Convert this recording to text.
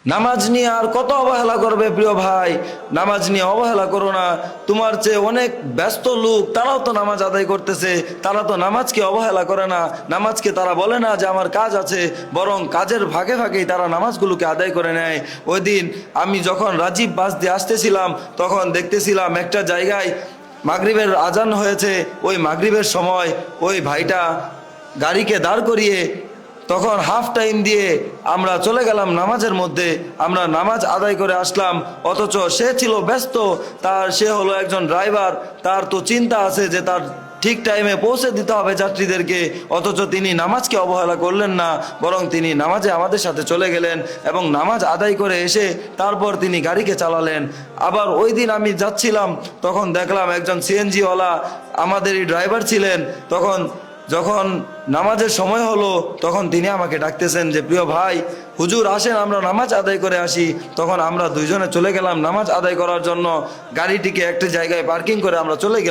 নামাজ নিয়ে আর কত অবহেলা করবে প্রিয় ভাই? নামাজ নিয়ে অবহেলা করো না। তোমার চেয়ে অনেক ব্যস্ত লোক, তারাও তো নামাজ আদায় করতেছে, তারা তো নামাজকে অবহেলা করে না। নামাজকে তারা বলে না যে আমার কাজ আছে, বরং কাজের ফাঁকে ফাঁকেই তারা নামাজগুলোকে আদায় করে নেয়। ওই দিন আমি যখন রাজীব বাস দিয়ে আসতেছিলাম, তখন দেখতেছিলাম একটা জায়গায় মাগরিবের আজান হয়েছে। ওই মাগরিবের সময় ওই ভাইটা গাড়িকে দাঁড় করিয়ে তখন হাফ টাইম দিয়ে আমরা চলে গেলাম নামাজের মধ্যে। আমরা নামাজ আদায় করে আসলাম, অথচ সে ছিল ব্যস্ত। সে হলো একজন ড্রাইভার, তার তো চিন্তা আছে যে তার ঠিক টাইমে পৌঁছে দিতে হবে যাত্রীদেরকে, অথচ তিনি নামাজকে অবহেলা করলেন না, বরং তিনি নামাজে আমাদের সাথে চলে গেলেন এবং নামাজ আদায় করে এসে তারপর তিনি গাড়িকে চালালেন। আবার ওই দিন আমি যাচ্ছিলাম, তখন দেখলাম একজন সিএনজিওয়ালা আমাদেরই ড্রাইভার ছিলেন। যখন নামাজের সময় হলো, তখন তিনি আমাকে ডাকতেছেন যে প্রিয় ভাই, হুজুর আসেন আমরা নামাজ আদায় করে আসি। তখন আমরা দুইজনে চলে গেলাম নামাজ আদায় করার জন্য। গাড়িটিকে একটা জায়গায় পার্কিং করে আমরা চলে গেলাম।